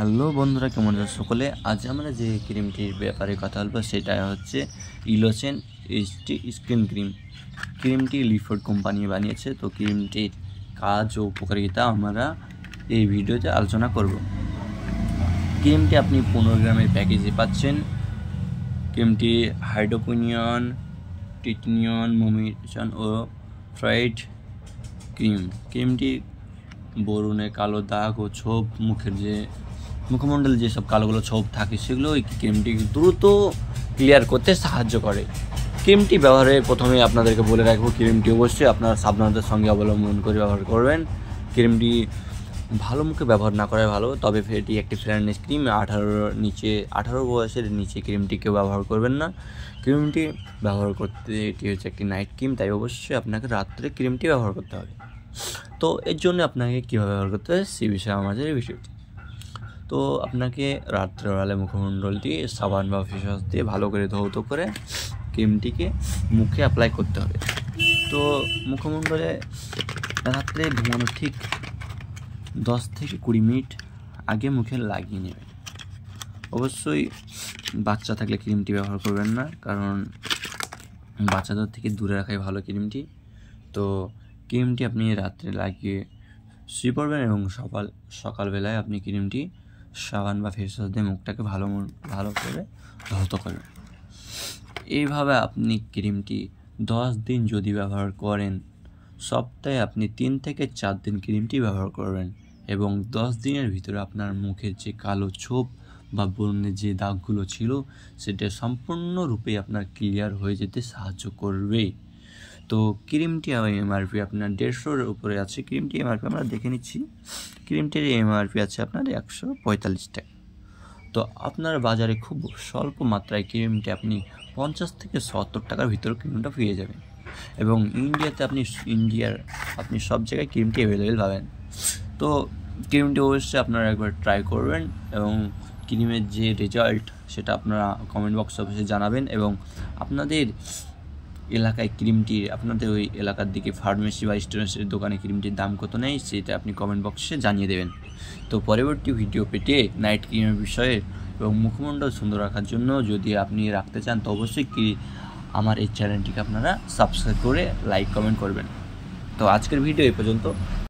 Hello বন্ধুরা, কেমন আছো সকলে? আজ আমরা যে ক্রিমটির ব্যাপারে কথা বলবো সেটা হচ্ছে ইলোসেন এইচডি স্কিন ক্রিম। ক্রিমটি লিফোর্ড কোম্পানি বানিয়েছে। তো ক্রিমটির কাজ ও উপকারিতা আমরা এই ভিডিওতে আলোচনা করব। ক্রিমটি আপনি 15 গ্রামের প্যাকেজে পাচ্ছেন। ক্রিমটি হাইড্রোকুইনন, টিটনিয়ন, মোমিশন ও ফ্রাইড ক্রিমটি বরুণে কালো দাগ ও ছোপ, মুখমণ্ডলে যেসব কালোগুলো ছোপ থাকে সেগুলো এই ক্রিমটি দ্রুত ক্লিয়ার করতে সাহায্য করে। ক্রিমটি ব্যবহারে প্রথমে আপনাদেরকে বলে রাখবো, ক্রিমটি অবশ্যই আপনার সাবধানতার সঙ্গে অবলম্বন করে ব্যবহার করবেন। ক্রিমটি ভালো মুখে ব্যবহার না করাই ভালো, তবে এটি একটি ফেয়ারনেস ক্রিম। 18 বয়সের নিচে ক্রিমটিকে ব্যবহার করবেন না। ক্রিমটি ব্যবহার করতে এটি হচ্ছে একটি নাইট ক্রিম, তাই অবশ্যই আপনাকে রাত্রে ক্রিমটি ব্যবহার করতে হবে। তো এর জন্য আপনাকে কীভাবে ব্যবহার করতে হবে সে বিষয়ে আমাদের এই বিষয়টি। তো আপনাকে রাত্রেবেলা মুখমণ্ডলটি সাবান বা ফেস ওয়াশ দিয়ে ভালো করে ধৌত করে ক্রিমটিকে মুখে অ্যাপ্লাই করতে হবে। তো মুখমণ্ডলে রাত্রে ঘুমানোর ঠিক 10 থেকে 20 মিনিট আগে মুখে লাগিয়ে নেবেন। অবশ্যই বাচ্চা থাকলে ক্রিমটি ব্যবহার করবেন না, কারণ বাচ্চাদের থেকে দূরে রাখাই ভালো ক্রিমটি। তো ক্রিমটি আপনি রাত্রে লাগিয়ে শুয়ে পড়বেন এবং সকালবেলায় আপনি ক্রিমটি সাবান বা ফেস ওয়াশ দিয়ে মুখটাকে ভালো করে ধৌত করবেন। এইভাবে আপনি ক্রিমটি 10 দিন যদি ব্যবহার করেন, সপ্তাহে আপনি 3 থেকে 4 দিন ক্রিমটি ব্যবহার করবেন এবং 10 দিনের ভিতরে আপনার মুখের যে কালো ছোপ বা ব্রণের যে দাগগুলো ছিল সেটা সম্পূর্ণরূপে আপনার ক্লিয়ার হয়ে যেতে সাহায্য করবে। তো ক্রিমটি এমআরপি আপনার 150-এর উপরে আছে। ক্রিমটি এমআরপি আমরা দেখে নিচ্ছি। ক্রিমটির এমআরপি আছে আপনার 145 টাকা। তো আপনার বাজারে খুব স্বল্প মাত্রায় ক্রিমটি আপনি 50 থেকে 70 টাকার ভিতরে ক্রিমটা পেয়ে যাবেন এবং আপনি সব জায়গায় ক্রিমটি অ্যাভেলেবেল পাবেন। তো ক্রিমটি অবশ্যই আপনারা একবার ট্রাই করবেন এবং ক্রিমের যে রেজাল্ট সেটা আপনারা কমেন্ট বক্সে অবশ্যই জানাবেন এবং আপনাদের এলাকায় আপনাদের ওই এলাকার দিকে ফার্মেসি বা স্টেশনারি দোকানে ক্রিমটির দাম কত নেই সেটা আপনি কমেন্ট বক্সে জানিয়ে দেবেন। তো পরবর্তী ভিডিও পেতে নাইট ক্রিমের বিষয়ে এবং মুখমণ্ডল সুন্দর রাখার জন্য যদি আপনি রাখতে চান তো অবশ্যই আমার এই চ্যানেলটিকে আপনারা সাবস্ক্রাইব করে লাইক কমেন্ট করবেন। তো আজকের ভিডিও এই পর্যন্ত।